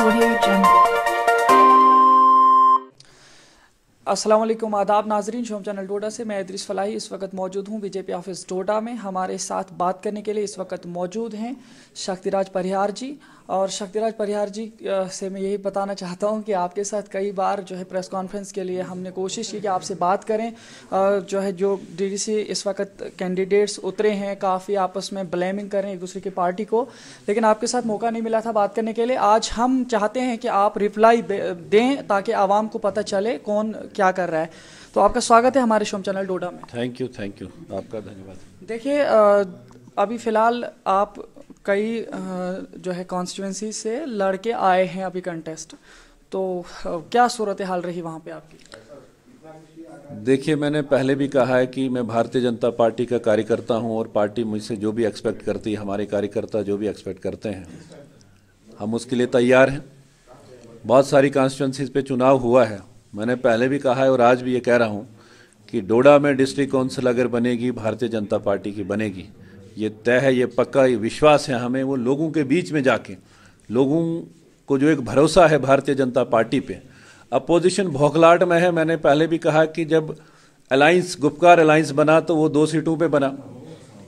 Audio Jungle। अस्सलाम वालेकुम, आदाब नाजरीन। शोम चैनल डोडा से मैं इदरीस फलाही इस वक्त मौजूद हूँ बीजेपी ऑफिस डोडा में। हमारे साथ बात करने के लिए इस वक्त मौजूद हैं शक्तिराज परिहार जी। और शक्तिराज परिहार जी से मैं यही बताना चाहता हूँ कि आपके साथ कई बार जो है प्रेस कॉन्फ्रेंस के लिए हमने कोशिश की कि आपसे बात करें। जो डीडीसी इस वक्त कैंडिडेट्स उतरे हैं, काफ़ी आपस में ब्लेमिंग कर रहे हैं एक दूसरे की पार्टी को, लेकिन आपके साथ मौका नहीं मिला था बात करने के लिए। आज हम चाहते हैं कि आप रिप्लाई दें ताकि आवाम को पता चले कौन क्या कर रहा है। तो आपका स्वागत है हमारे शोम चैनल डोडा में। थैंक यू, आपका धन्यवाद। देखिए, अभी फ़िलहाल आप कई जो है कॉन्स्टिट्यूंसी से लड़के आए हैं अभी कंटेस्ट, तो क्या सूरत हाल रही वहाँ पे आपकी? देखिए, मैंने पहले भी कहा है कि मैं भारतीय जनता पार्टी का कार्यकर्ता हूं और पार्टी मुझसे जो भी एक्सपेक्ट करती है, हमारे कार्यकर्ता जो भी एक्सपेक्ट करते हैं, हम उसके लिए तैयार हैं। बहुत सारी कॉन्स्टिट्यूंसीज पे चुनाव हुआ है। मैंने पहले भी कहा है और आज भी ये कह रहा हूँ कि डोडा में डिस्ट्रिक्ट काउंसिल अगर बनेगी, भारतीय जनता पार्टी की बनेगी। ये तय है, ये पक्का, ये विश्वास है हमें। वो लोगों के बीच में जाके लोगों को जो एक भरोसा है भारतीय जनता पार्टी पे, अपोजिशन भौखलाहट में है। मैंने पहले भी कहा कि जब अलायंस, गुपकार अलायंस बना तो वो 2 सीटों पे बना।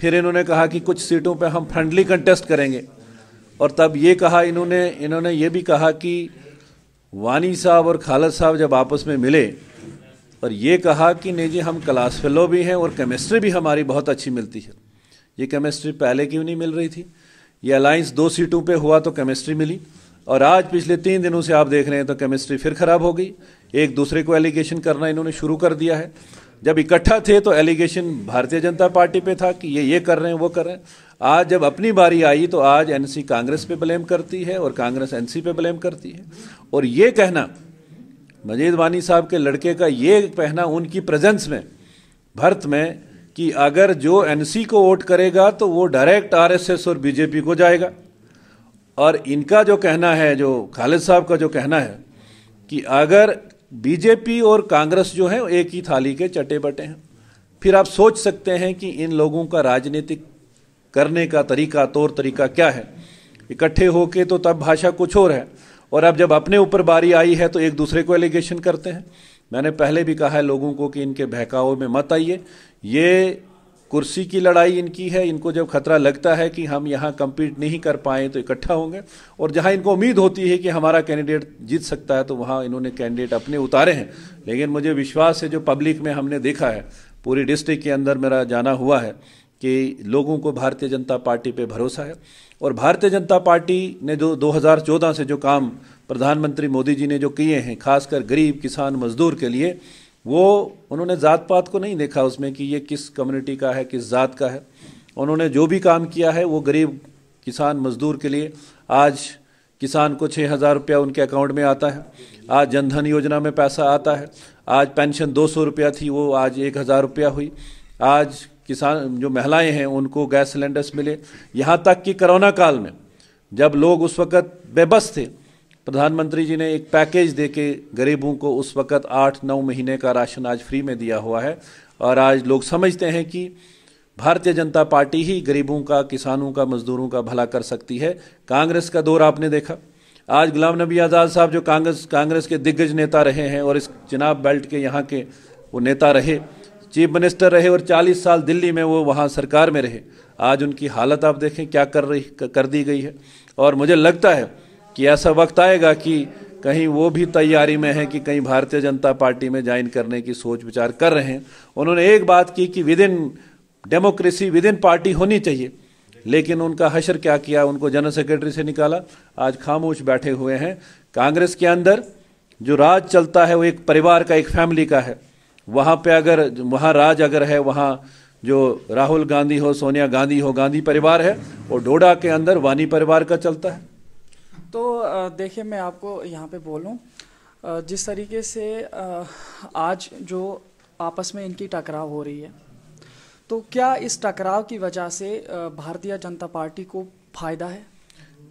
फिर इन्होंने कहा कि कुछ सीटों पे हम फ्रेंडली कंटेस्ट करेंगे, और तब ये कहा इन्होंने ये भी कहा कि वानी साहब और खालिद साहब जब आपस में मिले और ये कहा कि नहीं जी, हम क्लास फेलो भी हैं और केमिस्ट्री भी हमारी बहुत अच्छी मिलती है। ये केमिस्ट्री पहले क्यों नहीं मिल रही थी? ये अलायंस 2 सीटों पे हुआ तो केमिस्ट्री मिली, और आज पिछले 3 दिनों से आप देख रहे हैं तो केमिस्ट्री फिर खराब हो गई। एक दूसरे को एलिगेशन करना इन्होंने शुरू कर दिया है। जब इकट्ठा थे तो एलिगेशन भारतीय जनता पार्टी पे था कि ये कर रहे हैं, वो कर रहे हैं। आज जब अपनी बारी आई तो आज एनसी कांग्रेस पे ब्लेम करती है और कांग्रेस एनसी पे ब्लेम करती है। और ये कहना मजीद वानी साहब के लड़के का, ये कहना उनकी प्रेजेंस में, भर्त में, कि अगर जो एनसी को वोट करेगा तो वो डायरेक्ट आरएसएस और बीजेपी को जाएगा। और इनका जो कहना है, जो खालिद साहब का जो कहना है कि अगर बीजेपी और कांग्रेस जो है एक ही थाली के चटे बटे हैं, फिर आप सोच सकते हैं कि इन लोगों का राजनीतिक करने का तरीका, तौर तरीका क्या है। इकट्ठे होके तो तब भाषा कुछ और है, और अब जब अपने ऊपर बारी आई है तो एक दूसरे को एलिगेशन करते हैं। मैंने पहले भी कहा है लोगों को कि इनके बहकावे में मत आइए। ये कुर्सी की लड़ाई इनकी है। इनको जब खतरा लगता है कि हम यहाँ कम्पीट नहीं कर पाए तो इकट्ठा होंगे, और जहाँ इनको उम्मीद होती है कि हमारा कैंडिडेट जीत सकता है तो वहाँ इन्होंने कैंडिडेट अपने उतारे हैं। लेकिन मुझे विश्वास है, जो पब्लिक में हमने देखा है, पूरी डिस्ट्रिक्ट के अंदर मेरा जाना हुआ है, कि लोगों को भारतीय जनता पार्टी पे भरोसा है। और भारतीय जनता पार्टी ने जो 2014 से जो काम प्रधानमंत्री मोदी जी ने जो किए हैं, खासकर गरीब, किसान, मजदूर के लिए, वो उन्होंने जात पात को नहीं देखा उसमें कि ये किस कम्युनिटी का है, किस जात का है। उन्होंने जो भी काम किया है वो गरीब, किसान, मजदूर के लिए। आज किसान को 6,000 रुपया उनके अकाउंट में आता है। आज जनधन योजना में पैसा आता है। आज पेंशन 200 रुपया थी, वो आज 1,000 रुपया हुई। आज किसान, जो महिलाएं हैं, उनको गैस सिलेंडर्स मिले। यहाँ तक कि कोरोना काल में जब लोग उस वक़्त बेबस थे, प्रधानमंत्री जी ने एक पैकेज देके गरीबों को उस वक़्त 8-9 महीने का राशन आज फ्री में दिया हुआ है। और आज लोग समझते हैं कि भारतीय जनता पार्टी ही गरीबों का, किसानों का, मजदूरों का भला कर सकती है। कांग्रेस का दौर आपने देखा। आज गुलाम नबी आज़ाद साहब जो कांग्रेस के दिग्गज नेता रहे हैं और इस चिनाब बेल्ट के यहाँ के वो नेता रहे, चीफ मिनिस्टर रहे, और 40 साल दिल्ली में वो वहाँ सरकार में रहे। आज उनकी हालत आप देखें क्या कर दी गई है। और मुझे लगता है कि ऐसा वक्त आएगा कि कहीं वो भी तैयारी में है कि कहीं भारतीय जनता पार्टी में ज्वाइन करने की सोच विचार कर रहे हैं। उन्होंने एक बात की कि with in democracy, with in party होनी चाहिए, लेकिन उनका हशर क्या किया, उनको जनरल सेक्रेटरी से निकाला। आज खामोश बैठे हुए हैं। कांग्रेस के अंदर जो राज चलता है वो एक परिवार का, एक फैमिली का है। वहाँ पे अगर वहाँ राज अगर है, वहाँ जो राहुल गांधी हो, सोनिया गांधी हो, गांधी परिवार है, और डोडा के अंदर वानी परिवार का चलता है। तो देखिए, मैं आपको यहाँ पे बोलूँ, जिस तरीके से आज जो आपस में इनकी टकराव हो रही है, तो क्या इस टकराव की वजह से भारतीय जनता पार्टी को फायदा है?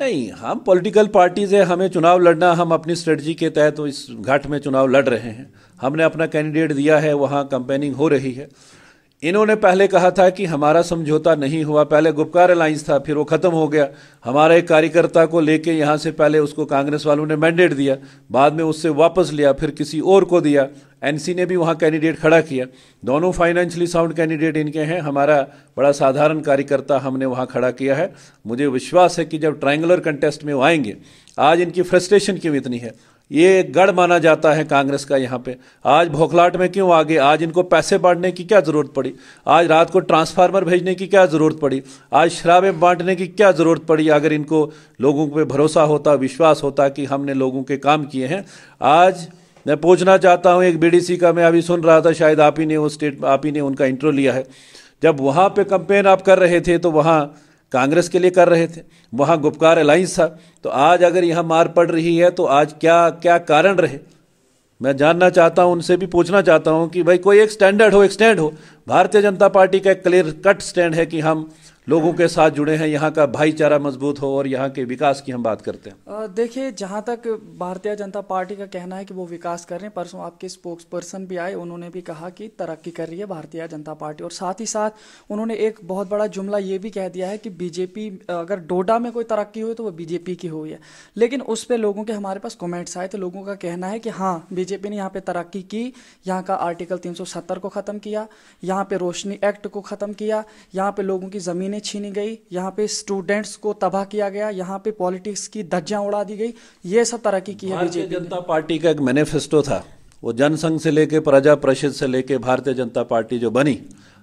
नहीं, हम पॉलिटिकल पार्टीज है, हमें चुनाव लड़ना, हम अपनी स्ट्रेटजी के तहत तो इस घाट में चुनाव लड़ रहे हैं। हमने अपना कैंडिडेट दिया है, वहाँ कैंपेनिंग हो रही है। इन्होंने पहले कहा था कि हमारा समझौता नहीं हुआ, पहले गुपकार अलायंस था, फिर वो खत्म हो गया। हमारा एक कार्यकर्ता को लेके यहाँ से पहले उसको कांग्रेस वालों ने मैंडेट दिया, बाद में उससे वापस लिया, फिर किसी और को दिया। एनसी ने भी वहाँ कैंडिडेट खड़ा किया। दोनों फाइनेंशियली साउंड कैंडिडेट इनके हैं। हमारा बड़ा साधारण कार्यकर्ता हमने वहाँ खड़ा किया है। मुझे विश्वास है कि जब ट्रायंगुलर कंटेस्ट में वो आएंगे, आज इनकी फ्रस्ट्रेशन क्यों इतनी है, ये गढ़ माना जाता है कांग्रेस का। यहाँ पे आज भौखलाट में क्यों आगे, आज इनको पैसे बांटने की क्या जरूरत पड़ी, आज रात को ट्रांसफार्मर भेजने की क्या जरूरत पड़ी, आज शराबें बांटने की क्या जरूरत पड़ी। अगर इनको लोगों पे भरोसा होता, विश्वास होता कि हमने लोगों के काम किए हैं। आज मैं पूछना चाहता हूं, एक बीडीसी का मैं अभी सुन रहा था, शायद आप ही ने उनका इंट्रो लिया है। जब वहां पे कैंपेन आप कर रहे थे तो वहां कांग्रेस के लिए कर रहे थे, वहां गुपकार अलायंस था। तो आज अगर यहां मार पड़ रही है तो आज क्या क्या कारण रहे, मैं जानना चाहता हूं, उनसे भी पूछना चाहता हूं कि भाई कोई एक स्टैंडर्ड हो, एक स्टैंड हो। भारतीय जनता पार्टी का एक क्लियर कट स्टैंड है कि हम लोगों के साथ जुड़े हैं, यहाँ का भाईचारा मजबूत हो और यहाँ के विकास की हम बात करते हैं। देखिए, जहाँ तक भारतीय जनता पार्टी का कहना है कि वो विकास कर रहे हैं, परसों आपके स्पोक्स पर्सन भी आए, उन्होंने भी कहा कि तरक्की कर रही है भारतीय जनता पार्टी। और साथ ही साथ उन्होंने एक बहुत बड़ा जुमला ये भी कह दिया है कि बीजेपी, अगर डोडा में कोई तरक्की हुई तो वो बीजेपी की हुई है। लेकिन उस पर लोगों के हमारे पास कमेंट्स आए, तो लोगों का कहना है कि हाँ, बीजेपी ने यहाँ पे तरक्की की, यहाँ का आर्टिकल 370 को ख़त्म किया, यहाँ पे रोशनी एक्ट को ख़त्म किया, यहाँ पे लोगों की ज़मीनें छीनी गई, यहाँ पे स्टूडेंट्स को तबाह किया गया, यहाँ पे पॉलिटिक्स की धज्जियां उड़ा दी गई। ये सब तरक्की की है भारतीय जनता पार्टी का एक मैनिफेस्टो था, वो जनसंघ से लेके प्रजा परिषद से लेके भारतीय जनता पार्टी जो बनी,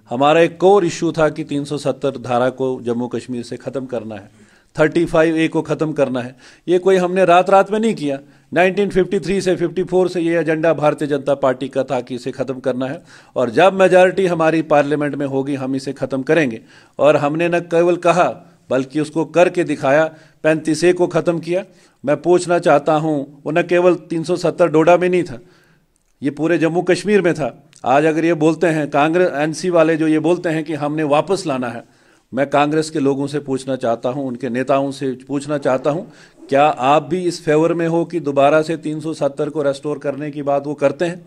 हमारा एक कोर इश्यू था कि 370 धारा को जम्मू कश्मीर से खत्म करना है, 35A को खत्म करना है। ये कोई हमने रात रात में नहीं किया। 1953 से 54 से ये एजेंडा भारतीय जनता पार्टी का था कि इसे खत्म करना है, और जब मेजॉरिटी हमारी पार्लियामेंट में होगी हम इसे खत्म करेंगे। और हमने न केवल कहा बल्कि उसको करके दिखाया। 35A को खत्म किया। मैं पूछना चाहता हूं, वो न केवल 370 डोडा में नहीं था, ये पूरे जम्मू कश्मीर में था। आज अगर ये बोलते हैं कांग्रेस एनसी वाले, जो ये बोलते हैं कि हमने वापस लाना है, मैं कांग्रेस के लोगों से पूछना चाहता हूं, उनके नेताओं से पूछना चाहता हूं, क्या आप भी इस फेवर में हो कि दोबारा से 370 को रेस्टोर करने की बात वो करते हैं?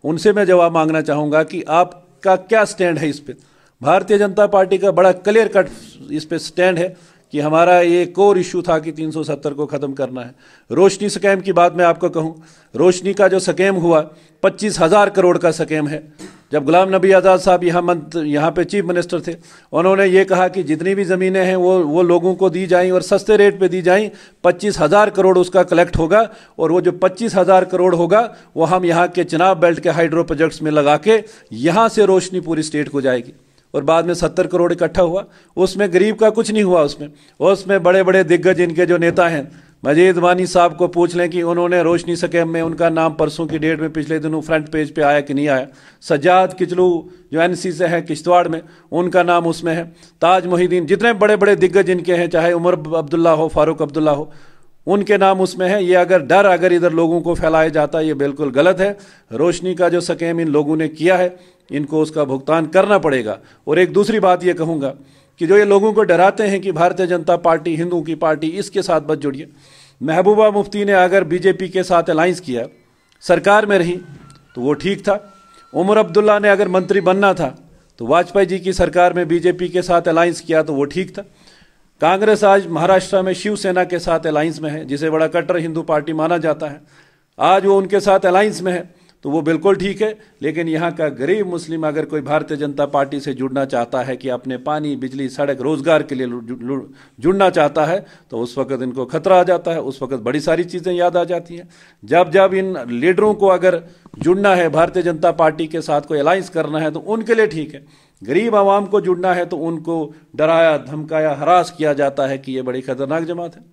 उनसे मैं जवाब मांगना चाहूंगा कि आपका क्या स्टैंड है इस पे। भारतीय जनता पार्टी का बड़ा क्लियर कट इस पे स्टैंड है कि हमारा ये कोर इशू था कि 370 को खत्म करना है। रोशनी स्कैम की बात मैं आपको कहूं, रोशनी का जो स्कैम हुआ 25,000 करोड़ का स्कैम है। जब गुलाम नबी आज़ाद साहब यहाँ पे चीफ मिनिस्टर थे, उन्होंने ये कहा कि जितनी भी ज़मीनें हैं वो लोगों को दी जाएं और सस्ते रेट पे दी जाएं। 25,000 करोड़ उसका कलेक्ट होगा, और वो जो 25,000 करोड़ होगा वो हम यहाँ के चिनाब बेल्ट के हाइड्रो प्रोजेक्ट्स में लगा के यहाँ से रोशनी पूरी स्टेट को जाएगी। और बाद में 70 करोड़ इकट्ठा हुआ, उसमें गरीब का कुछ नहीं हुआ। उसमें बड़े बड़े दिग्गज इनके जो नेता हैं, मजीद वानी साहब को पूछ लें कि उन्होंने रोशनी स्कैम में, उनका नाम परसों की डेट में पिछले दिनों फ्रंट पेज पे आया कि नहीं आया। सज्जाद किचलू जो एनसी से है किश्तवाड़ में, उनका नाम उसमें है। ताज मोहिद्दीन, जितने बड़े बड़े दिग्गज इनके हैं, चाहे उमर अब्दुल्ला हो, फारूक अब्दुल्ला हो, उनके नाम उसमें है। ये अगर इधर लोगों को फैलाया जाता है, ये बिल्कुल गलत है। रोशनी का जो स्कैम इन लोगों ने किया है, इनको उसका भुगतान करना पड़ेगा। और एक दूसरी बात ये कहूँगा कि जो ये लोगों को डराते हैं कि भारतीय जनता पार्टी हिंदुओं की पार्टी, इसके साथ मत जुड़िए। महबूबा मुफ्ती ने अगर बीजेपी के साथ अलायंस किया, सरकार में रही, तो वो ठीक था। उमर अब्दुल्ला ने अगर मंत्री बनना था तो वाजपेयी जी की सरकार में बीजेपी के साथ अलायंस किया तो वो ठीक था। कांग्रेस आज महाराष्ट्र में शिवसेना के साथ अलायंस में है, जिसे बड़ा कट्टर हिंदू पार्टी माना जाता है। आज वो उनके साथ अलायंस में है तो वो बिल्कुल ठीक है। लेकिन यहाँ का गरीब मुस्लिम अगर कोई भारतीय जनता पार्टी से जुड़ना चाहता है कि अपने पानी, बिजली, सड़क, रोजगार के लिए जुड़ना चाहता है, तो उस वक्त इनको खतरा आ जाता है। उस वक्त बड़ी सारी चीज़ें याद आ जाती हैं। जब इन लीडरों को अगर जुड़ना है भारतीय जनता पार्टी के साथ, कोई अलायंस करना है, तो उनके लिए ठीक है। गरीब आवाम को जुड़ना है तो उनको डराया, धमकाया, हरास किया जाता है कि ये बड़ी खतरनाक जमात है।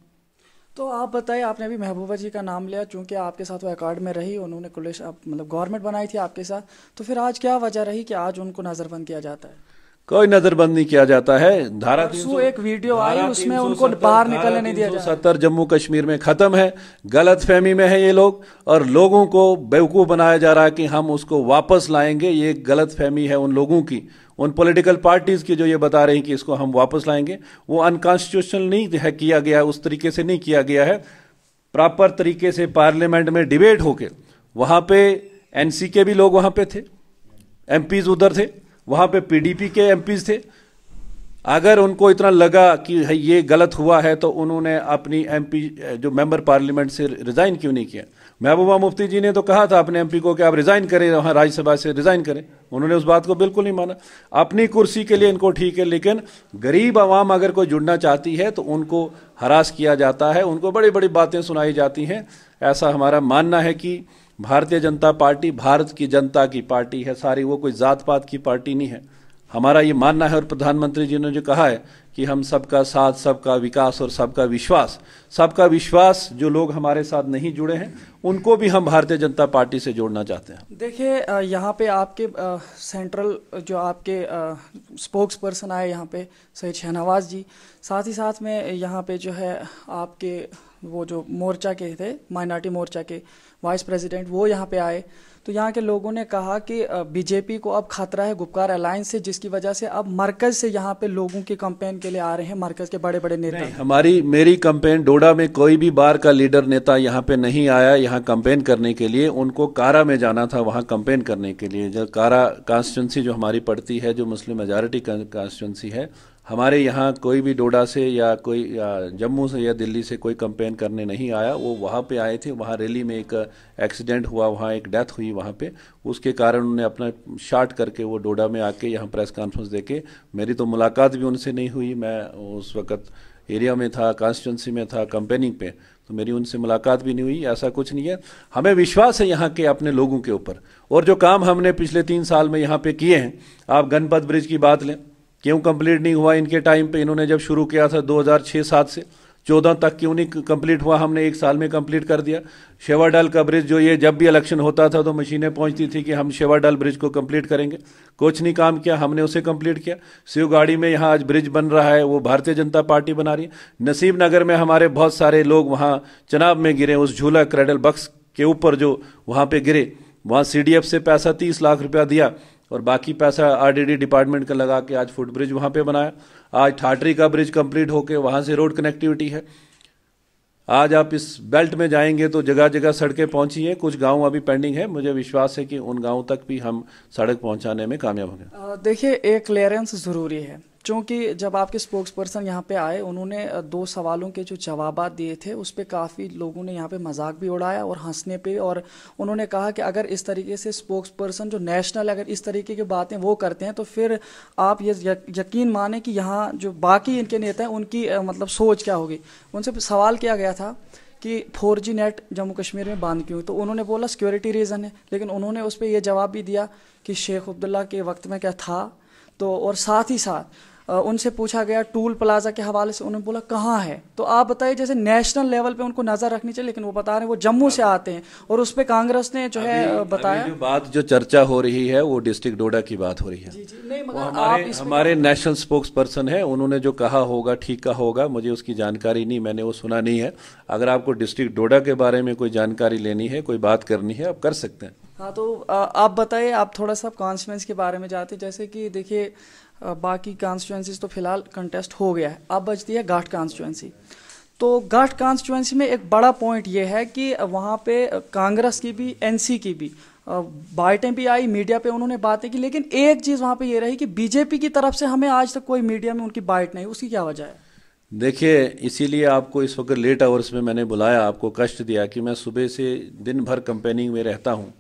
तो आप बताइए, आपने अभी महबूबा जी का नाम लिया, चूंकि आपके साथ वो अकार्ड में रही, उन्होंने मतलब गवर्नमेंट बनाई थी आपके साथ, तो फिर आज क्या वजह रही कि आज उनको नजरबंद किया जाता है? कोई नजरबंद नहीं किया जाता है। धारा 370 एक वीडियो आई, उसमें उनको बाहर निकलने नहीं दिया जा रहा। 370 जम्मू कश्मीर में खत्म है। गलत फहमी में है ये लोग, और लोगों को बेवकूफ बनाया जा रहा है कि हम उसको वापस लाएंगे। ये गलत फहमी है उन लोगों की, उन पॉलिटिकल पार्टीज की, जो ये बता रही कि इसको हम वापस लाएंगे। वो अनकॉन्स्टिट्यूशनल नहीं है किया गया, उस तरीके से नहीं किया गया है। प्रॉपर तरीके से पार्लियामेंट में डिबेट होके, वहां पे एनसी के भी लोग वहां पे थे, एमपीज उधर थे, वहाँ पे पीडीपी के एमपीज थे। अगर उनको इतना लगा कि ये गलत हुआ है तो उन्होंने अपनी एमपी जो मेंबर पार्लियामेंट से रिजाइन क्यों नहीं किया? महबूबा मुफ्ती जी ने तो कहा था अपने एमपी को कि आप रिजाइन करें, वहाँ राज्यसभा से रिजाइन करें। उन्होंने उस बात को बिल्कुल नहीं माना। अपनी कुर्सी के लिए इनको ठीक है, लेकिन गरीब आवाम अगर कोई जुड़ना चाहती है तो उनको हरास किया जाता है, उनको बड़ी बड़ी बातें सुनाई जाती हैं। ऐसा हमारा मानना है कि भारतीय जनता पार्टी भारत की जनता की पार्टी है सारी, वो कोई जात पात की पार्टी नहीं है। हमारा ये मानना है, और प्रधानमंत्री जी ने जो कहा है कि हम सबका साथ, सबका विकास और सबका विश्वास जो लोग हमारे साथ नहीं जुड़े हैं उनको भी हम भारतीय जनता पार्टी से जोड़ना चाहते हैं। देखिए, यहाँ पे आपके सेंट्रल जो आपके स्पोक्स पर्सन आए यहाँ पे सैयद शहनवाज जी, साथ ही साथ में यहाँ पे जो है आपके वो जो मोर्चा के थे, माइनॉरिटी मोर्चा के वाइस प्रेसिडेंट, वो यहाँ पे आए। तो यहाँ के लोगों ने कहा कि बीजेपी को अब खतरा है गुपकार अलायंस से, जिसकी वजह से अब मरकज से यहाँ पे लोगों की कैंपेन के लिए आ रहे हैं, मरकज के बड़े बड़े नेता। मेरी कैंपेन डोडा में कोई भी बार का लीडर नेता यहाँ पे नहीं आया यहाँ कैंपेन करने के लिए। उनको कारा में जाना था वहाँ कैंपेन करने के लिए। जो कारा कॉन्स्टिट्यूंसी जो हमारी पड़ती है, जो मुस्लिम मेजॉरिटी कॉन्स्टिट्यूंसी है, हमारे यहाँ कोई भी डोडा से या कोई जम्मू से या दिल्ली से कोई कैंपेन करने नहीं आया। वो वहाँ पे आए थे। वहाँ रैली में एक एक्सीडेंट हुआ, वहाँ एक डेथ हुई वहाँ पे, उसके कारण उन्होंने अपना शॉर्ट करके वो डोडा में आके यहाँ प्रेस कॉन्फ्रेंस देके, मेरी तो मुलाकात भी उनसे नहीं हुई। मैं उस वक्त एरिया में था, कॉन्स्टिट्यूंसी में था कैंपेनिंग पे, तो मेरी उनसे मुलाकात भी नहीं हुई। ऐसा कुछ नहीं है। हमें विश्वास है यहाँ के अपने लोगों के ऊपर, और जो काम हमने पिछले 3 साल में यहाँ पे किए हैं। आप गणपत ब्रिज की बात लें, क्यों कंप्लीट नहीं हुआ इनके टाइम पे? इन्होंने जब शुरू किया था 2006-7 से 14 तक क्यों नहीं कंप्लीट हुआ? हमने 1 साल में कंप्लीट कर दिया। शेवाडल का ब्रिज जो ये जब भी इलेक्शन होता था तो मशीनें पहुंचती थी कि हम शेवाडल ब्रिज को कंप्लीट करेंगे, कुछ नहीं काम किया, हमने उसे कंप्लीट किया। शिवगाड़ी में यहाँ आज ब्रिज बन रहा है, वो भारतीय जनता पार्टी बना रही है। नसीब नगर में हमारे बहुत सारे लोग वहाँ चनाब में गिरे, उस झूला क्रेडल बक्स के ऊपर जो वहाँ पे गिरे, वहाँ CDF से पैसा 30 लाख रुपया दिया और बाकी पैसा RDD डिपार्टमेंट का लगा के आज फुट ब्रिज वहाँ पे बनाया। आज ठाटरी का ब्रिज कंप्लीट होके वहाँ से रोड कनेक्टिविटी है। आज आप इस बेल्ट में जाएंगे तो जगह जगह सड़कें पहुंची हैं, कुछ गांव अभी पेंडिंग है। मुझे विश्वास है कि उन गांवों तक भी हम सड़क पहुंचाने में कामयाब होंगे। देखिए, एक क्लियरेंस ज़रूरी है, क्योंकि जब आपके स्पोक्स पर्सन यहाँ पे आए, उन्होंने 2 सवालों के जो जवाबात दिए थे उस पर काफ़ी लोगों ने यहाँ पे मजाक भी उड़ाया और हंसने पे, और उन्होंने कहा कि अगर इस तरीके से स्पोक्स पर्सन जो नेशनल अगर इस तरीके की बातें वो करते हैं तो फिर आप ये यकीन माने कि यहाँ जो बाकी इनके नेता हैं उनकी मतलब सोच क्या होगी। उनसे सवाल किया गया था कि 4G नेट जम्मू कश्मीर में बंद क्यों, तो उन्होंने बोला सिक्योरिटी रीज़न है, लेकिन उन्होंने उस पर यह जवाब भी दिया कि शेख अब्दुल्ला के वक्त में क्या था। तो और साथ ही साथ उनसे पूछा गया टूल प्लाजा के हवाले से, उन्होंने बोला कहाँ है। तो आप बताइए, जैसे नेशनल लेवल पे उनको नजर रखनी चाहिए, लेकिन वो बता रहे हैं वो जम्मू से आते हैं, और उस पे कांग्रेस ने जो है बताया। जो बात जो चर्चा हो रही है वो डिस्ट्रिक्ट डोडा की बात हो रही है। जी जी, नहीं मगर हमारे नेशनल स्पोक्स पर्सन है, उन्होंने जो कहा होगा ठीक कहा होगा, मुझे उसकी जानकारी नहीं, मैंने वो सुना नहीं है। अगर आपको डिस्ट्रिक्ट डोडा के बारे में कोई जानकारी लेनी है, कोई बात करनी है, आप कर सकते हैं। हाँ, तो आप बताइए, आप थोड़ा सा कॉन्स्टिट्यूंसी के बारे में जाते। जैसे कि देखिए, बाकी कॉन्स्टिट्यूंसीज तो फिलहाल कंटेस्ट हो गया है, अब बचती है घाट कॉन्स्टिट्यूंसी। तो घाट कॉन्स्टिट्यूंसी में एक बड़ा पॉइंट ये है कि वहाँ पे कांग्रेस की भी, NC की भी बाइटें भी आई, मीडिया पे उन्होंने बातें की, लेकिन एक चीज़ वहाँ पे ये रही कि बीजेपी की तरफ से हमें आज तक कोई मीडिया में उनकी बाइट नहीं। उसकी क्या वजह है? देखिए, इसीलिए आपको इस वक्त लेट आवर्स में मैंने बुलाया, आपको कष्ट दिया कि मैं सुबह से दिन भर कैंपेनिंग में रहता हूँ।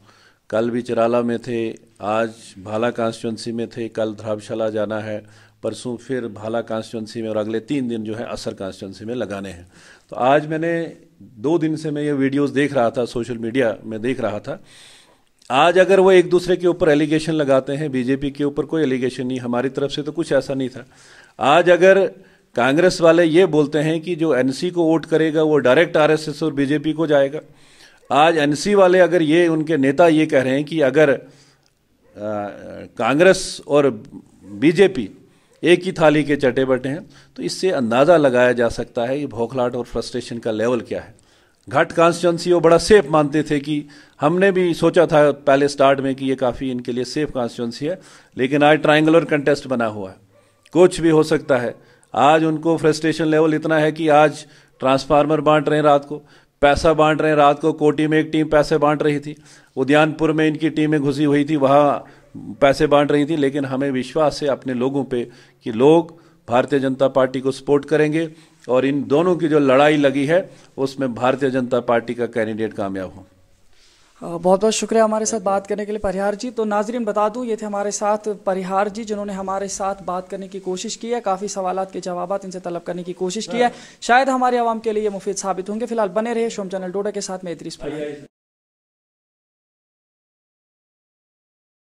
कल भी चिराला में थे, आज भाला कॉन्स्टिट्यूंसी में थे, कल धराबशाला जाना है, परसों फिर भाला कॉन्स्टिट्यूंसी में, और अगले 3 दिन जो है असर कॉन्स्टिट्यूंसी में लगाने हैं। तो आज मैंने 2 दिन से मैं ये वीडियोस देख रहा था, सोशल मीडिया में देख रहा था। आज अगर वो एक दूसरे के ऊपर एलिगेशन लगाते हैं, बीजेपी के ऊपर कोई एलिगेशन नहीं, हमारी तरफ से तो कुछ ऐसा नहीं था। आज अगर कांग्रेस वाले ये बोलते हैं कि जो NC को वोट करेगा वो डायरेक्ट RSS और बीजेपी को जाएगा, आज NC वाले अगर ये उनके नेता ये कह रहे हैं कि अगर कांग्रेस और बीजेपी एक ही थाली के चटे बटे हैं, तो इससे अंदाज़ा लगाया जा सकता है कि भौखलाहट और फ्रस्ट्रेशन का लेवल क्या है। घाट कॉन्स्टिट्यूंसी वो बड़ा सेफ मानते थे, कि हमने भी सोचा था पहले स्टार्ट में कि ये काफ़ी इनके लिए सेफ कॉन्स्टिट्यूंसी है, लेकिन आज ट्रायंगुलर कंटेस्ट बना हुआ है, कुछ भी हो सकता है। आज उनको फ्रस्ट्रेशन लेवल इतना है कि आज ट्रांसफार्मर बांट रहे हैं, रात को पैसा बांट रहे हैं। रात को कोटी में एक टीम पैसे बांट रही थी, उद्यानपुर में इनकी टीमें घुसी हुई थी, वहाँ पैसे बांट रही थी, लेकिन हमें विश्वास है अपने लोगों पे कि लोग भारतीय जनता पार्टी को सपोर्ट करेंगे और इन दोनों की जो लड़ाई लगी है उसमें भारतीय जनता पार्टी का कैंडिडेट कामयाब हो। बहुत बहुत शुक्रिया हमारे साथ बात करने के लिए परिहार जी। तो नाजरीन बता दूं, ये थे हमारे साथ परिहार जी, जिन्होंने हमारे साथ बात करने की कोशिश की है, काफ़ी सवालात के जवाबात इनसे तलब करने की कोशिश की है। शायद हमारे आवाम के लिए मुफीद साबित होंगे। फिलहाल बने रहे शोम चैनल डोडा के साथ में इदरीस फलाही।